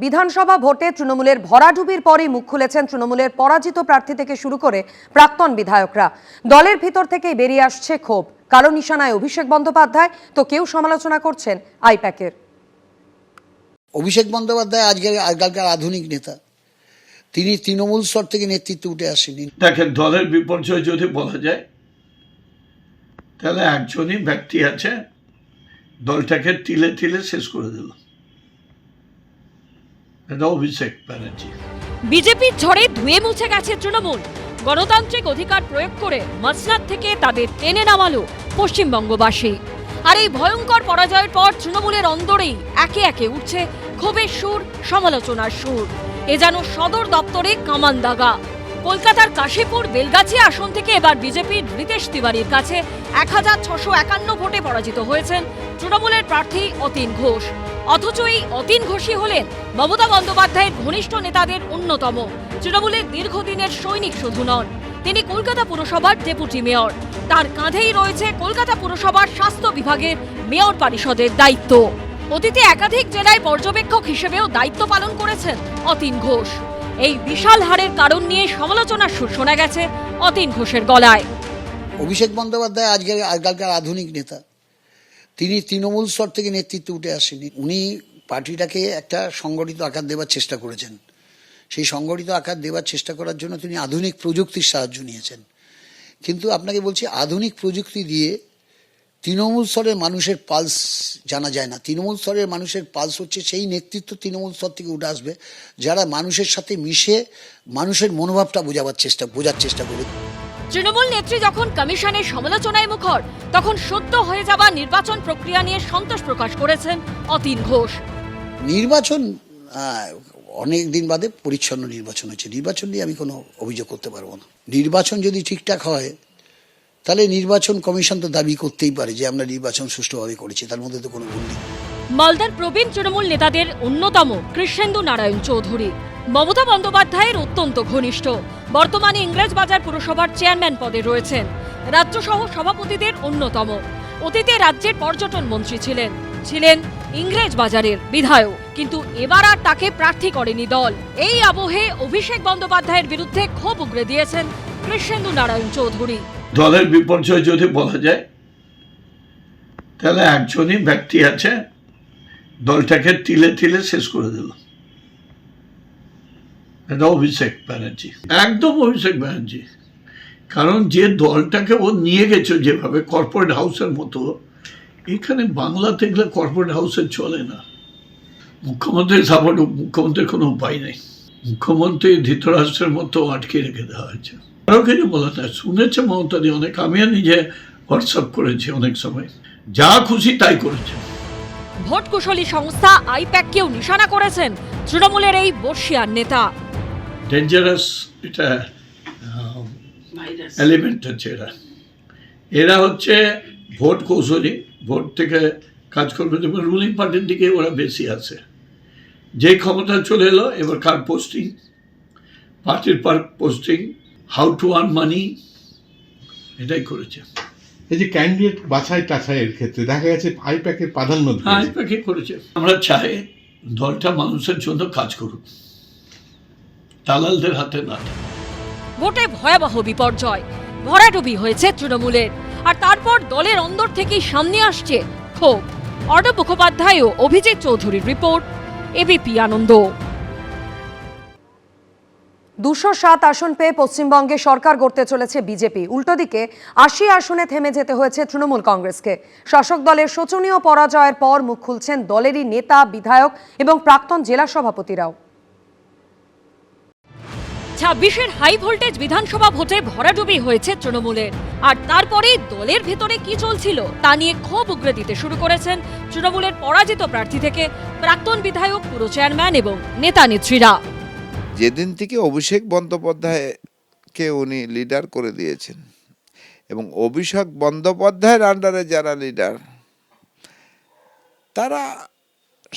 বিধানসভা ভোটে তৃণমূলের ভরাডুবির পরেই মুখ খুলেছেন তৃণমূলের পরাজিত প্রার্থী থেকে শুরু করে প্রাক্তন বিধায়করা। দলের ভিতর থেকেই বেরিয়ে আসছে ক্ষোভ। কালো নিশানায় অভিষেক বন্দ্যোপাধ্যায়, তো কেউ সমালোচনা করছেন আইপ্যাকের। অভিষেক বন্দ্যোপাধ্যায় আজকালকার আধুনিক নেতা। তিনি তৃণমূল স্তর থেকে নেতৃত্বে উঠে আসেনি। দেখেন, দলের বিপর্যয় যদি বলা যায় তাহলে একজনই ব্যক্তি আছে দলটাকে তিলে তিলে শেষ করে দিল, এটা অভিষেক ব্যানার্জি। বিজেপির ঝড়ে ধুয়ে মুছে গেছে তৃণমূল। গণতান্ত্রিক অধিকার প্রয়োগ করে মাঝরাত থেকে তাদের টেনে নামালো পশ্চিমবঙ্গবাসী। আর এই ভয়ঙ্কর পরাজয়ের পর তৃণমূলের অন্দরেই একে একে উঠছে ক্ষোভের সুর, সমালোচনার সুর। এ যেন সদর দপ্তরে কামান দাগা। কলকাতার কাশীপুর বেলগাছি আসন থেকে এবার বিজেপির রিতেশ তিওয়ারির কাছে 1651 ভোটে পরাজিত হয়েছেন তৃণমূলের প্রার্থী অতীন ঘোষ। অথচ এই অতীন ঘোষই হলেন মমতা বন্দ্যোপাধ্যায়ের ঘনিষ্ঠ নেতাদের অন্যতম। তৃণমূলের দীর্ঘদিনের সৈনিক শুধু নন, তিনি কলকাতা পুরসভার ডেপুটি মেয়র। তার কাঁধেই রয়েছে কলকাতা পুরসভার স্বাস্থ্য বিভাগের মেয়র পরিষদের দায়িত্ব। অতীতে একাধিক জেলায় পর্যবেক্ষক হিসেবেও দায়িত্ব পালন করেছেন অতীন ঘোষ। এই বিশাল হারের কারণ নিয়ে সমালোচনার সুর শোনা গেছে অতীন ঘোষের গলায়। অভিষেক বন্দ্যোপাধ্যায় আজকালকার আধুনিক নেতা। তিনি তৃণমূল স্তর থেকে নেতৃত্বে উঠে আসেনি। উনি পার্টিটাকে একটা সংগঠিত আকার দেওয়ার চেষ্টা করেছেন। সেই সংগঠিত আকার দেওয়ার চেষ্টা করার জন্য তিনি আধুনিক প্রযুক্তির সাহায্য নিয়েছেন। কিন্তু আপনাকে বলছি, আধুনিক প্রযুক্তি দিয়ে তৃণমূল স্তরের মানুষের পালস জানা যায় না। তৃণমূল স্তরের মানুষের পালস হচ্ছে সেই নেতৃত্ব তৃণমূল স্তর থেকে উঠে আসবে যারা মানুষের সাথে মিশে মানুষের মনোভাবটা বোঝার চেষ্টা করবে। তৃণমূল নেত্রী যখন কমিশনের সমালোচনায় মুখর, তখন সদ্য হয়ে যাওয়া নির্বাচন প্রক্রিয়া নিয়ে সন্তোষ প্রকাশ করেছেন অতীন ঘোষ। নির্বাচন অনেক দিন বাদে পরিচ্ছন্ন নির্বাচন হয়েছে। নির্বাচন নিয়ে আমি কোনো অভিযোগ করতে পারবো না। নির্বাচন যদি ঠিকঠাক হয় তাহলে নির্বাচন কমিশন তো দাবি করতেই পারে যে আমরা নির্বাচন সুষ্ঠুভাবে করেছি, তার মধ্যে তো কোনো ভুল নেই। মালদার প্রবীণ তৃণমূল নেতাদের অন্যতম কৃষ্ণেন্দু নারায়ণ চৌধুরী মমতা বন্দ্যোপাধ্যায়ের অত্যন্ত ঘনিষ্ঠ। বর্তমানে ইংরেজবাজার পুরসভার চেয়ারম্যান পদে রয়েছেন। রাজ্যসহ সভাপতিদের অন্যতম। অতীতে রাজ্যের পর্যটন মন্ত্রী ছিলেন ইংরেজবাজারের বিধায়ক, কিন্তু এবার আর তাকে প্রার্থী করেনি দল। এই আবহে অভিষেক বন্দ্যোপাধ্যায়ের বিরুদ্ধে ক্ষোভ উগরে দিয়েছেন কৃষ্ণেন্দু নারায়ণ চৌধুরী। দলের বিপর্যয় যদি বলা যায় তাহলে একজনই ব্যক্তি আছে দলটাকে তিলে তিলে শেষ করে দিল, এটা অভিষেক ব্যানার্জি। একদম অভিষেক ব্যানার্জি। কারণ যে দলটাকে ও নিয়ে গেছে যেভাবে কর্পোরেট হাউসের মতো, এখানে বাংলাতে গেলে কর্পোরেট হাউসে চলে না। মুখ্যমন্ত্রীর সাপোর্ট, মুখ্যমন্ত্রীর কোনো উপায় নেই। মুখ্যমন্ত্রী ধৃতরাষ্ট্রের মতো আটকে রেখে দেওয়া হয়েছে। আরও কিছু বলা না, শুনেছে মমতাদি অনেক, আমিও নিজে হোয়াটসঅ্যাপ করেছি অনেক সময়, যা খুশি তাই করেছে। ভোট কুশলী সংস্থা আইপ্যাককেও নিশানা করেছেন তৃণমূলের এই বর্ষিয়ান নেতা। ডেঞ্জারাস এটা এলিমেন্ট হচ্ছে এরা হচ্ছে ভোট কৌশলী, ভোট থেকে কাজ করবে। রুলিং পার্টির দিকে ওরা বেশি আছে। যে ক্ষমতা চলে এলো, এবার কার পোস্টিং, পার্টির posting, how to earn money, এটাই করেছে। এই যে ক্যান্ডিডেট বাছাই টাছাইয়ের ক্ষেত্রে দেখা গেছে আইপ্যাকের প্রাধান্য আইপ্যাকে করেছে। আমরা চাই দলটা মানুষের জন্য কাজ করুক, দালালদের হাতে না। ভোটে ভয়াবহ বিপর্যয়, ভরাডুবি হয়েছে তৃণমূলের। আর তারপর দলের অন্দর থেকেই সামনে আসছে ক্ষোভ। অর্ণব মুখোপাধ্যায় ও অভিজিৎ চৌধুরীর রিপোর্ট, এবিপি আনন্দ। 207 আসন পেয়ে পশ্চিমবঙ্গে সরকার গড়তে চলেছে বিজেপি। উল্টো দিকে 80 আসনে থেমে যেতে হয়েছে তৃণমূল কংগ্রেসকে। শাসক দলের শোচনীয় পরাজয়ের পর মুখ খুলছেন দলেরই নেতা, বিধায়ক এবং প্রাক্তন জেলা সভাপতিরাও। 26-এর হাই ভোল্টেজ বিধানসভা ভোটে ভরাডুবি হয়েছে তৃণমূলের। আর তারপরেই দলের ভেতরে কি চলছিল তা নিয়ে ক্ষোভ উগরে দিতে শুরু করেছেন তৃণমূলের পরাজিত প্রার্থী থেকে প্রাক্তন বিধায়ক, পুরো চেয়ারম্যান এবং নেতা নেত্রীরা। যেদিন থেকে অভিষেক বন্দ্যোপাধ্যায়কে উনি লিডার করে দিয়েছেন এবং অভিষেক বন্দ্যোপাধ্যায়ের আন্ডারে যারা লিডার, তারা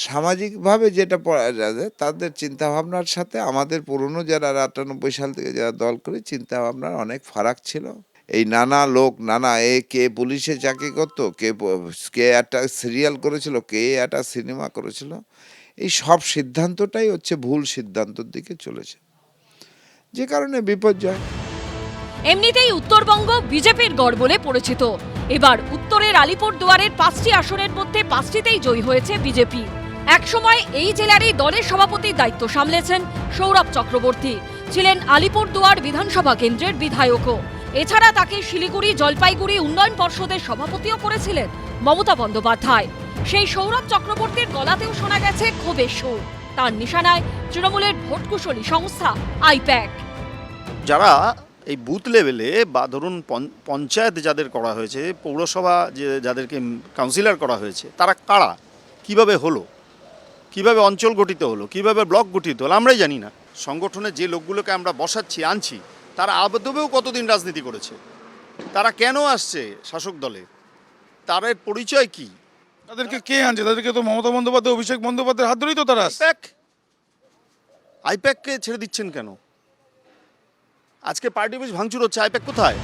সামাজিকভাবে যেটা পড়া যায় তাদের চিন্তাভাবনার সাথে আমাদের পুরনো যারা 98 সাল থেকে যারা দল করে চিন্তাভাবনার অনেক ফারাক ছিল। এই নানা লোক কে পুলিশে চাকরি করতো, কে একটা সিরিয়াল করেছিল, কে একটা সিনেমা করেছিল, এই সব সিদ্ধান্তটাই হচ্ছে ভুল সিদ্ধান্তের দিকে চলেছে, যে কারণে বিপর্যয়। এমনিতেই উত্তরবঙ্গ বিজেপির গড় বলে পরিচিত। এবার উত্তরের আলিপুরদুয়ারের 5টি আসনের মধ্যে 5টিতেই জয়ী হয়েছে বিজেপি। একসময় এই জেলারই দলের সভাপতির দায়িত্ব সামলেছেন সৌরভ চক্রবর্তী, ছিলেন আলিপুরদুয়ার বিধানসভা কেন্দ্রের বিধায়কও। এছাড়া তাকে শিলিগুড়ি জলপাইগুড়ি উন্নয়ন পর্ষদের সভাপতিও করেছিলেন মমতা বন্দ্যোপাধ্যায়। সেই সৌরভ চক্রবর্তীর গলাতেও শোনা গেছে ক্ষোভের সুর। তার নিশানায় তৃণমূলের ভোটকুশলী সংস্থা আইপ্যাক। যারা এই বুথ লেভেলে বা ধরুন পঞ্চায়েত যাদের করা হয়েছে, পৌরসভা যে যাদেরকে কাউন্সিলর করা হয়েছে, তারা কারা, কিভাবে হলো, কিভাবে অঞ্চল গঠিত হলো, কিভাবে ব্লক গঠিত হলো, আমরাই জানি না। সংগঠনে যে লোকগুলোকে আমরা বসাচ্ছি আনছি, তারা আদবেও কতদিন রাজনীতি করেছে, তারা কেন আসছে শাসক দলে, তাদের পরিচয় কি? তাদেরকে কে আনছে? তাদেরকে তো মমতা বন্দ্যোপাধ্যায়, অভিষেক বন্দ্যোপাধ্যায়ের হাত ধরেই তো তারা আসছে। আইপ্যাককে ছেড়ে দিচ্ছেন কেন? আজকে পার্টি অফিস ভাঙচুর হচ্ছে, আইপ্যাক কোথায়?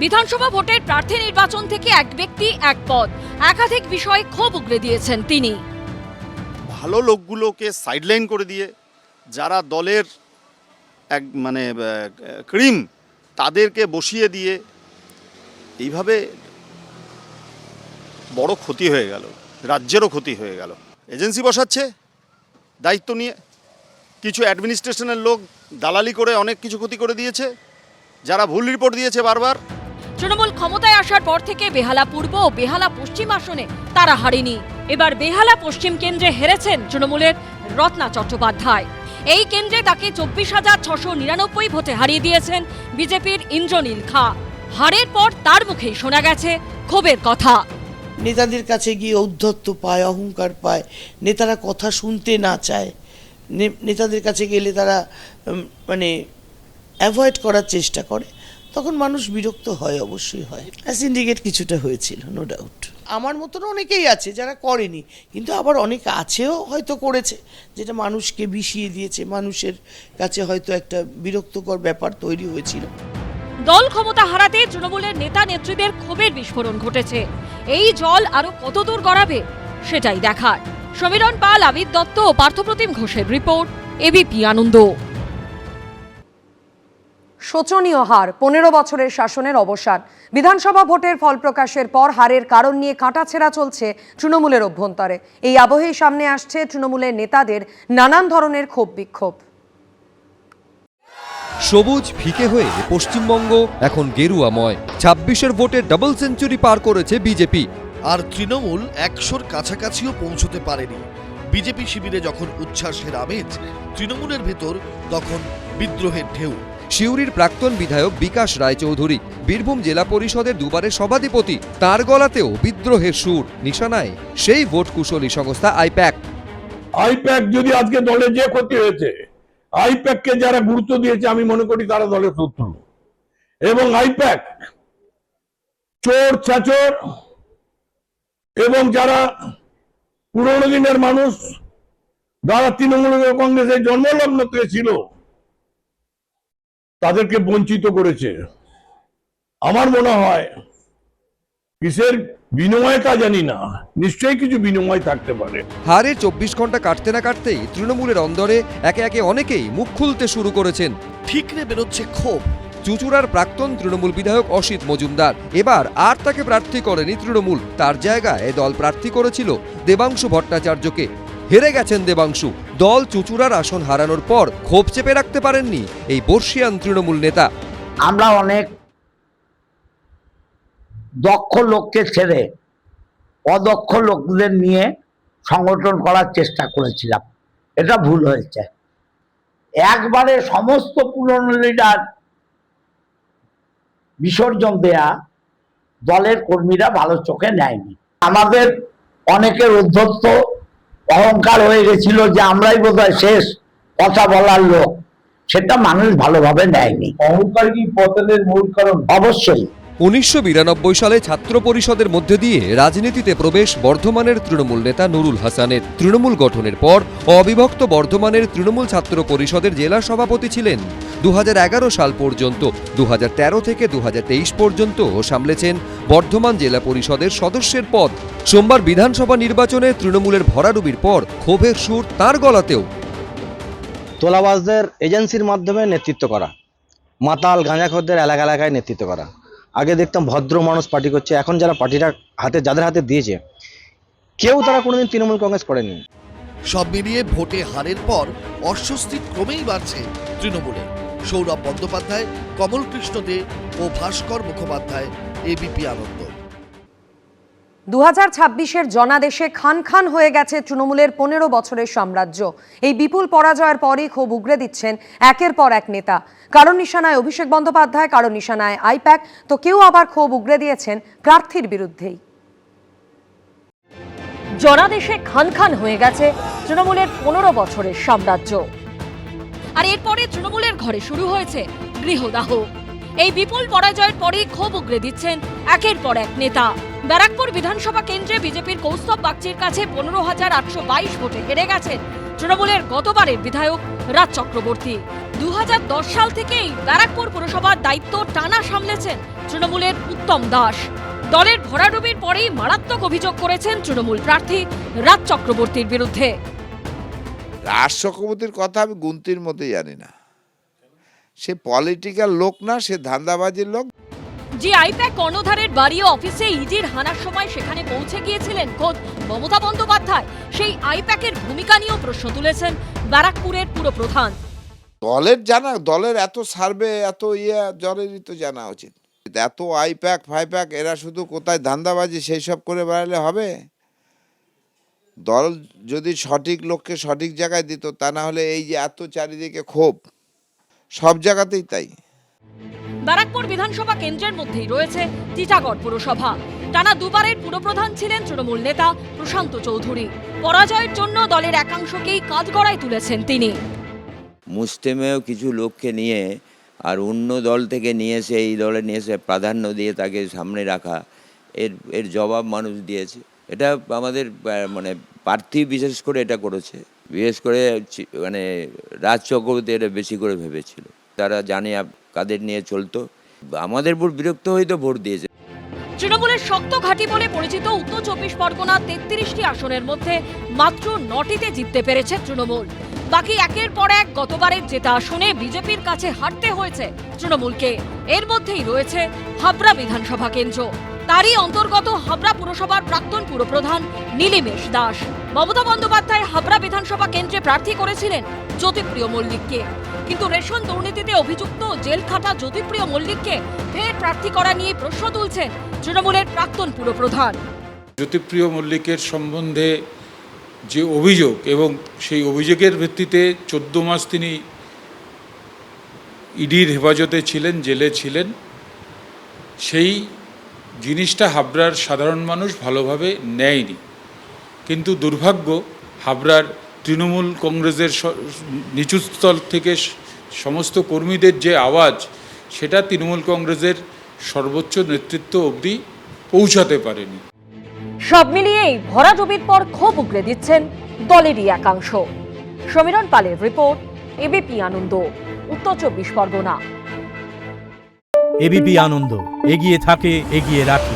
বিধানসভা ভোটের প্রার্থী নির্বাচন থেকে এক ব্যক্তি এক পদ, একাধিক বিষয়ে ক্ষোভ উগরে দিয়েছেন তিনি। ভালো লোকগুলোকে সাইডলাইন করে দিয়ে যারা দলের এক মানে ক্রিম, তাদেরকে বসিয়ে দিয়ে এইভাবে বড় ক্ষতি হয়ে গেল, রাজ্যেরও ক্ষতি হয়ে গেল। এজেন্সি বসাচ্ছে দায়িত্ব নিয়ে, কিছু অ্যাডমিনিস্ট্রেশনের লোক দালালি করে অনেক কিছু ক্ষতি করে দিয়েছে, যারা ভুল রিপোর্ট দিয়েছে বারবার। তৃণমূল ক্ষমতায় আসার পর থেকে বেহালা পূর্ব ও বেহালা পশ্চিম আসনে তারা হারেনি। এবার বেহালা পশ্চিম কেন্দ্রে হেরেছেন তৃণমূলের রত্না চট্টোপাধ্যায়। এই কেন্দ্রে তাকে 24,699 ভোটে হারিয়ে দিয়েছেন বিজেপির ইন্দ্রনীল খা। হারের পর তার মুখেই শোনা গেছে ক্ষোভের কথা। নেতাদের কাছে গিয়ে ঔদ্ধত্য পায়, অহংকার পায়, নেতারা কথা শুনতে না চায়, নেতাদের কাছে গেলে তারা মানে অ্যাভয়েড করার চেষ্টা করে, তখন মানুষ বিরক্ত হয়, অবশ্যই হয়। সিন্ডিকেট কিছুটা হয়েছিল, নো ডাউট। আমার মতন অনেকেই আছে যারা করেনি, কিন্তু আবার অনেক আছেও হয়তো করেছে, যেটা মানুষকে বিষিয়ে দিয়েছে, মানুষের কাছে হয়তো একটা বিরক্তকর ব্যাপার তৈরি হয়েছিল। দল ক্ষমতা হারাতে তৃণমূলের নেতা নেত্রীদের ক্ষোভের বিস্ফোরণ ঘটেছে। এই জল আরো কতদূর গড়াবে সেটাই দেখার। সমীরণ পাল, আবিদ দত্ত ও পার্থপ্রতিম ঘোষের রিপোর্ট, এবিপি আনন্দ। শোচনীয় হার, 15 বছরের শাসনের অবসান। বিধানসভা ভোটের ফল প্রকাশের পর হারের কারণ নিয়ে কাটাছেঁড়া চলছে তৃণমূলের অভ্যন্তরে। এই আবহেই সামনে আসছে তৃণমূলের নেতাদের নানান ধরনের ক্ষোভ বিক্ষোভ। সবুজ ফিকে হয়ে পশ্চিমবঙ্গ এখন গেরুয়াময়। 26-এর ভোটে ডাবল সেঞ্চুরি পার করেছে বিজেপি। আর তৃণমূল 100-র কাছাকাছিও পৌঁছতে পারেনি। বিজেপি শিবিরে যখন উচ্ছ্বাসের আমেজ, তৃণমূলের ভেতর তখন বিদ্রোহের ঢেউ। সিউড়ির প্রাক্তন বিধায়ক বিকাশ রায়চৌধুরী, বীরভূম জেলা পরিষদের দুবারের সভাধিপতি, তার গলাতেও বিদ্রোহের সুর। নিশানায় সেই ভোট কুশলী সংস্থা আইপ্যাক। আইপ্যাক যদি আজকে দলে যে ক্ষতি হয়েছে, আইপ্যাককে যারা গুরুত্ব দিয়েছে আমি মনে করি তারা দলের শত্রু। এবং আইপ্যাক চোর ছাচোর এবং যারা পুরনো দিনের মানুষ, যারা তৃণমূল কংগ্রেসের জন্মলগ্ন থেকে ছিল, তাদেরকে বঞ্চিত করেছে। আমার মনে হয় কিসের বিনিময় তা জানি না, নিশ্চয়ই কিছু বিনিময় থাকতে পারে। হারের 24 ঘন্টা কাটতে না কাটতেই তৃণমূলের অন্দরে একে একে অনেকেই মুখ খুলতে শুরু করেছেন। ঠিকরে বেরোচ্ছে ক্ষোভ। চুঁচুড়ার প্রাক্তন তৃণমূল বিধায়ক অসিত মজুমদার, এবার আর তাকে প্রার্থী করেনি তৃণমূল। তার জায়গায় দল প্রার্থী করেছিল দেবাংশু ভট্টাচার্যকে। হেরে গেছেন দেবাংশু। দল চুঁচুড়ার আসন হারানোর পর ক্ষোভ চেপে রাখতে পারেননি এই বর্ষিয়ান তৃণমূল নেতা। আমরা অনেক দক্ষ লোককে ছেড়ে অদক্ষ লোকদের নিয়ে সংগঠন করার চেষ্টা করেছিলাম, এটা ভুল হয়েছে। একবারে সমস্ত পুরনো লিডার বিসর্জন দেয়া দলের কর্মীরা ভালো চোখে নেয়নি। আমাদের অনেকের উদ্ধত্ত অহংকার হয়ে গেছিল যে আমরাই বোধহয় শেষ কথা বলার লোক, সেটা মানুষ ভালোভাবে নেয়নি। অহংকার কি পতনের মূল কারণ? অবশ্যই। 1992 সালে ছাত্র পরিষদের মধ্যে দিয়ে রাজনীতিতে প্রবেশ বর্ধমানের তৃণমূল নেতা নুরুল হাসানের। তৃণমূল গঠনের পর অবিভক্ত বর্ধমানের তৃণমূল ছাত্র পরিষদের জেলা সভাপতি ছিলেন। 2011 সাল পর্যন্ত, 2013 থেকে 2023 পর্যন্ত সামলেছেন বর্ধমান জেলা পরিষদের সদস্যের পদ। সোমবার বিধানসভা নির্বাচনে তৃণমূলের ভরাডুবির পর ক্ষোভের সুর তার গলাতেও। তোলাবাজদের এজেন্সির মাধ্যমে নেতৃত্ব করা, মাতাল গাঁজাখোরদের এলাকা এলাকায় নেতৃত্ব করা। আগে দেখতাম ভদ্র মানুষ পার্টি করছে, এখন যারা পার্টিটা যাদের হাতে দিয়েছে কেউ তারা কোনোদিন তৃণমূল কংগ্রেস করেনি। সব মিলিয়ে ভোটে হারের পর অস্বস্তি ক্রমেই বাড়ছে তৃণমূলে। সৌরভ বন্দ্যোপাধ্যায়, কমল কৃষ্ণ দে ও ভাস্কর মুখোপাধ্যায় এবিপি আনন্দ। 2026-এর জনাদেশে খান খান হয়ে গেছে তৃণমূলের 15 বছরের সাম্রাজ্য। এই বিপুল পরাজয়ের পরই ক্ষোভ উগরে দিচ্ছেন একের পর এক নেতা। কারণ নিশানায় অভিষেক বন্দ্যোপাধ্যায়, কারণ নিশানায় আইপ্যাক, তো কেউ আবার ক্ষোভ উগরে দিয়েছেন প্রার্থীর বিরুদ্ধেই। জনাদেশে খান খান হয়ে গেছে তৃণমূলের 15 বছরের সাম্রাজ্য। আর এরপরে তৃণমূলের ঘরে শুরু হয়েছে গৃহদাহ। এই বিপুল পরাজয়ের পরেই ক্ষোভ উগরে দিচ্ছেন একের পর এক নেতা। ব্যারাকপুর বিধানসভা কেন্দ্রে বিজেপির কৌস্তব বাগচির কাছে 15,822 ভোটে হেরে গেছেন তৃণমূলের গতবারের বিধায়ক রাজ চক্রবর্তী। 2010 সাল থেকেই ব্যারাকপুর পুরসভার দায়িত্ব টানা সামলেছেন তৃণমূলের উত্তম দাস। দলের ভরাডুবির পরেই মারাত্মক অভিযোগ করেছেন তৃণমূল প্রার্থী রাজ চক্রবর্তীর বিরুদ্ধে। রাজ চক্রবর্তীর কথা আমি গুনতির মধ্যে জানি না। সে পলিটিক্যাল লোক না, সে ধান্দাবাজির লোক। যে আইপ্যাক কর্ণধারের বাড়ি ও অফিসে ইডির হানার সময় সেখানে পৌঁছে গিয়েছিলেন খোদ মমতা বন্দ্যোপাধ্যায়, সেই আইপ্যাকের ভূমিকা নিয়েও প্রশ্ন তুলেছেন ব্যারাকপুরের পুরপ্রধান। দলের এত সার্ভে, এত জলেরই তো জানা উচিত। এত আইপ্যাক ফাইপ্যাক এরা শুধু কোথায় ধান্দাবাজি সেই সব করে বেড়ালে হবে? দল যদি সঠিক লোককে সঠিক জায়গায় দিত, তা না হলে এই যে এত চারিদিকে ক্ষোভ, সব জায়গাতেই তাই। ব্যারাকপুর বিধানসভা কেন্দ্রের মধ্যেই রয়েছে টিটাগড় পুরসভা। টানা দুবারের পুরপ্রধান ছিলেন তৃণমূল নেতা প্রশান্ত চৌধুরী। পরাজয়ের জন্য দলের একাংশকেই কাঠগড়ায় তুলেছেন তিনি। মুষ্টিমেয় কিছু লোককে নিয়ে আর অন্য দল থেকে নিয়ে এসে এই দলে নিয়ে এসে প্রাধান্য দিয়ে তাকে সামনে রাখা, এর জবাব মানুষ দিয়েছে। এটা আমাদের মানে প্রার্থী বিশেষ করে এটা করেছে। বিশেষ করে মানে রাজ চক্রবর্তী এটা বেশি করে ভেবেছিল। তারা জানে কাদের নিয়ে চলতো, আমাদের উপর বিরক্ত হয়ে তো ভোট দিয়েছে। তৃণমূলের শক্ত ঘাঁটি বলে পরিচিত উত্তর 24 পরগনা 33টি আসনের মধ্যে মাত্র 9টিতে জিততে পেরেছে তৃণমূল। বাকি একের পর এক গতবারের জেতা আসনে বিজেপির কাছে হারতে হয়েছে তৃণমূলকে। এর মধ্যেই রয়েছে হাবড়া বিধানসভা কেন্দ্র। তারই অন্তর্গত হাবড়া পুরসভার প্রাক্তন পুরপ্রধান নীলিমেশ দাস। মমতা বন্দ্যোপাধ্যায় হাবড়া বিধানসভা কেন্দ্রে প্রার্থী করেছিলেন জ্যোতিপ্রিয় মল্লিককে, কিন্তু রেশন দুর্নীতিতে অভিযুক্ত জেল খাটা জ্যোতিপ্রিয় মল্লিককে ফের প্রার্থী করা নিয়ে প্রশ্ন তুলছেন তৃণমূলের প্রাক্তন পুরপ্রধান। জ্যোতিপ্রিয় মল্লিকের সম্বন্ধে যে অভিযোগ, এবং সেই অভিযোগের ভিত্তিতে 14 মাস তিনি ইডির হেফাজতে ছিলেন, জেলে ছিলেন, সেই জিনিসটা হাবড়ার সাধারণ মানুষ ভালোভাবে নেয়নি। কিন্তু দুর্ভাগ্য, হাবড়ার তৃণমূল কংগ্রেসের নিচু স্তর থেকে সমস্ত কর্মীদের যে আওয়াজ, সেটা তৃণমূল কংগ্রেসের সর্বোচ্চ নেতৃত্ব অবধি পৌঁছাতে পারেনি। সব মিলিয়েই ভরাডুবির পর ক্ষোভ উগরে দিচ্ছেন দলেরই একাংশ। সমীরণ পালের রিপোর্ট, এবিপি আনন্দ, উত্তর 24 পরগনা। এবিপি আনন্দ, এগিয়ে থাকে, এগিয়ে রাখে।